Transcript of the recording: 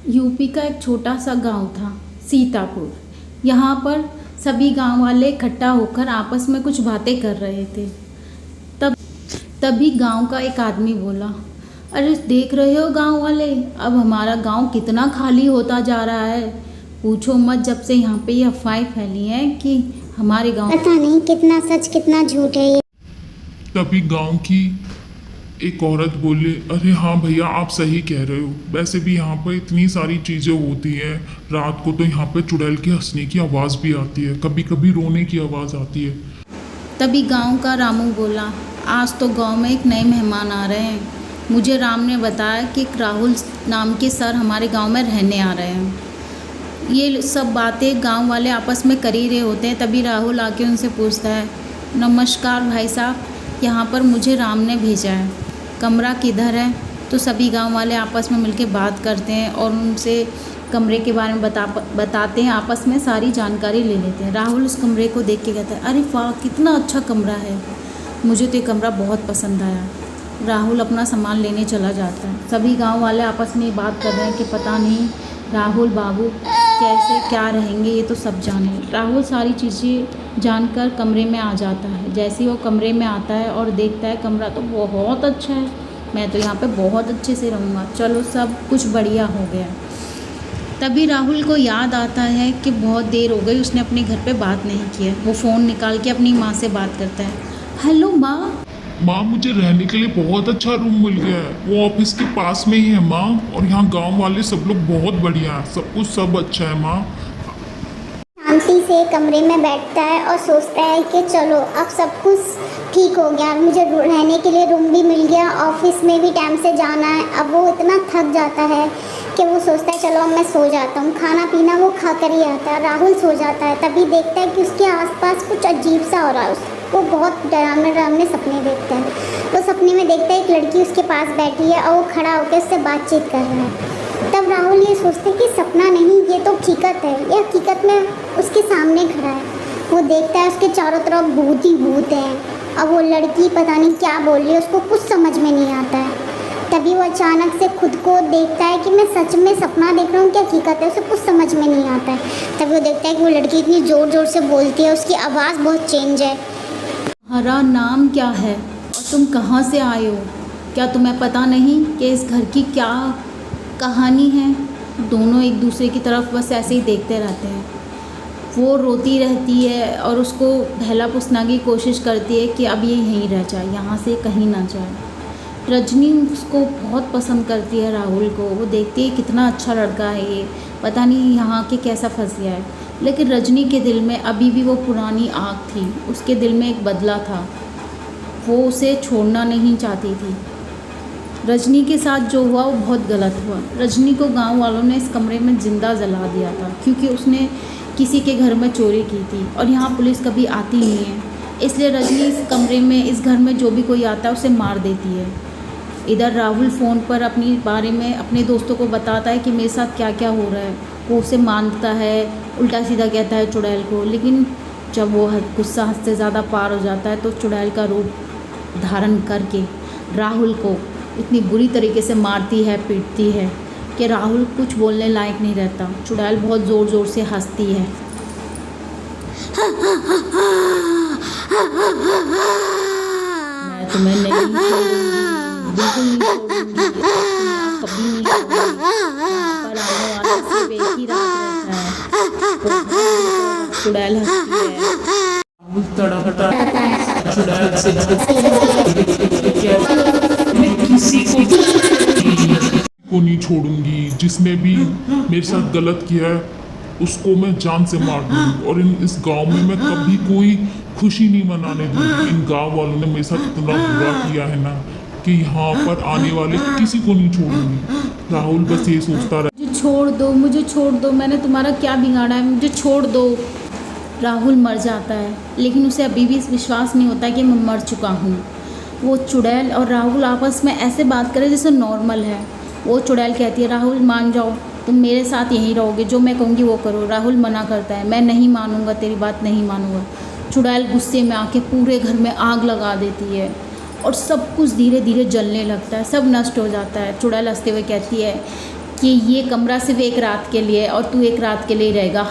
UP का एक छोटा सा गांव था, सीतापुर। यहाँ पर सभी गांव वाले इकट्ठा होकर आपस में कुछ बातें कर रहे थे। तब तभी गांव का एक आदमी बोला, अरे देख रहे हो गांव वाले, अब हमारा गांव कितना खाली होता जा रहा है। पूछो मत, जब से यहाँ पे ये अफवाहें फैली हैं कि हमारे गांव, पता नहीं कितना सच कितना झूठ है ये। तभी गांव की एक औरत बोली, अरे हाँ भैया, आप सही कह रहे हो। वैसे भी यहाँ पर इतनी सारी चीज़ें होती हैं। रात को तो यहाँ पे चुड़ैल की हंसने की आवाज़ भी आती है, कभी कभी रोने की आवाज़ आती है। तभी गांव का रामू बोला, आज तो गांव में एक नए मेहमान आ रहे हैं। मुझे राम ने बताया कि एक राहुल नाम के सर हमारे गांव में रहने आ रहे हैं। ये सब बातें गांव वाले आपस में कर ही रहे होते हैं। तभी राहुल आके उनसे पूछता है, नमस्कार भाई साहब, यहाँ पर मुझे राम ने भेजा है, कमरा किधर है। तो सभी गांव वाले आपस में मिलके बात करते हैं और उनसे कमरे के बारे में बताते हैं, आपस में सारी जानकारी ले लेते हैं। राहुल उस कमरे को देख के कहता है, अरे वाह, कितना अच्छा कमरा है, मुझे तो ये कमरा बहुत पसंद आया। राहुल अपना सामान लेने चला जाता है। सभी गांव वाले आपस में बात कर रहे हैं कि पता नहीं राहुल बाबू कैसे क्या रहेंगे, ये तो सब जाने। राहुल सारी चीज़ें जानकर कमरे में आ जाता है। जैसे ही वो कमरे में आता है और देखता है कमरा तो बहुत अच्छा है, मैं तो यहाँ पे बहुत अच्छे से रहूँगा, चलो सब कुछ बढ़िया हो गया। तभी राहुल को याद आता है कि बहुत देर हो गई उसने अपने घर पे बात नहीं की है। वो फ़ोन निकाल के अपनी माँ से बात करता है, हेलो माँ। माँ, मुझे रहने के लिए बहुत अच्छा रूम मिल गया है, वो ऑफिस के पास में ही है माँ। और यहाँ गांव वाले सब लोग बहुत बढ़िया हैं, सब कुछ सब अच्छा है माँ। शांति से कमरे में बैठता है और सोचता है कि चलो अब सब कुछ ठीक हो गया, मुझे रहने के लिए रूम भी मिल गया, ऑफिस में भी टाइम से जाना है। अब वो इतना थक जाता है कि वो सोचता है चलो अब मैं सो जाता हूँ। खाना पीना वो खा कर ही आता है। राहुल सो जाता है। तभी देखता है कि उसके आसपास कुछ अजीब सा हो रहा है। वो बहुत डरावने सपने देखता है। वो सपने में देखता है एक लड़की उसके पास बैठी है और वो खड़ा होकर उससे बातचीत कर रहा है। तब राहुल ये सोचते हैं कि सपना नहीं, ये तो हकीकत है, ये हकीकत में उसके सामने खड़ा है। वो देखता है उसके चारों तरफ भूत ही भूत हैं। अब वो लड़की पता नहीं क्या बोल रही है, उसको कुछ समझ में नहीं आता है। तभी वो अचानक से खुद को देखता है कि मैं सच में सपना देख रहा हूँ क्या हकीकत है, उसे कुछ समझ में नहीं आता है। तभी वो देखता है कि वो लड़की इतनी ज़ोर ज़ोर से बोलती है, उसकी आवाज़ बहुत चेंज है। तुम्हारा नाम क्या है और तुम कहाँ से आए हो? क्या तुम्हें पता नहीं कि इस घर की क्या कहानी है? दोनों एक दूसरे की तरफ बस ऐसे ही देखते रहते हैं। वो रोती रहती है और उसको बहला फुसलाने की कोशिश करती है कि अब ये यहीं रह जाए, यहाँ से कहीं ना जाए। रजनी उसको बहुत पसंद करती है, राहुल को। वो देखती है कितना अच्छा लड़का है ये, पता नहीं यहाँ के कैसा फंस गया है। लेकिन रजनी के दिल में अभी भी वो पुरानी आग थी, उसके दिल में एक बदला था, वो उसे छोड़ना नहीं चाहती थी। रजनी के साथ जो हुआ वो बहुत गलत हुआ। रजनी को गांव वालों ने इस कमरे में ज़िंदा जला दिया था क्योंकि उसने किसी के घर में चोरी की थी और यहाँ पुलिस कभी आती नहीं है, इसलिए रजनी इस कमरे में, इस घर में जो भी कोई आता है उसे मार देती है। इधर राहुल फ़ोन पर अपनी बारे में अपने दोस्तों को बताता है कि मेरे साथ क्या क्या हो रहा है। वो उसे मानता है, उल्टा सीधा कहता है चुड़ैल को। लेकिन जब वो गुस्सा हद से ज़्यादा पार हो जाता है तो चुड़ैल का रूप धारण करके राहुल को इतनी बुरी तरीके से मारती है, पीटती है कि राहुल कुछ बोलने लायक नहीं रहता। चुड़ैल बहुत ज़ोर ज़ोर से हंसती है। मैं तुम्हें नहीं छोड़ूंगी, बिल्कुल नहीं छोड़ूंगी, कभी नहीं छोड़ूंगी। पर आने वाला सिर्फ एक ही रात रहता है। चुड़ैल हंसती है। तड़पता चुड़ैल से मैं किसी को नहीं छोड़ूंगी, जिसने भी मेरे साथ गलत किया है उसको मैं जान से मार दूंगी। और इस गांव में मैं कभी कोई खुशी नहीं मनाने दूंगी। इन गांव वालों ने मेरे साथ इतना बुरा किया है ना कि यहाँ पर आने वाले किसी को नहीं छोड़ूंगी। राहुल बस ये सोचता रहा, मुझे छोड़ दो, मुझे छोड़ दो, मैंने तुम्हारा क्या बिगाड़ा है, मुझे छोड़ दो। राहुल मर जाता है, लेकिन उसे अभी भी विश्वास नहीं होता कि मैं मर चुका हूँ। वो चुड़ैल और राहुल आपस में ऐसे बात करें जैसे नॉर्मल है। वो चुड़ैल कहती है, राहुल मान जाओ, तुम मेरे साथ यहीं रहोगे, जो मैं कहूँगी वो करो। राहुल मना करता है, मैं नहीं मानूंगा, तेरी बात नहीं मानूंगा। चुड़ैल गुस्से में आके पूरे घर में आग लगा देती है और सब कुछ धीरे धीरे जलने लगता है, सब नष्ट हो जाता है। चुड़ैल हंसते हुए कहती है कि ये कमरा सिर्फ एक रात के लिए और तू एक रात के लिए ही रहेगा।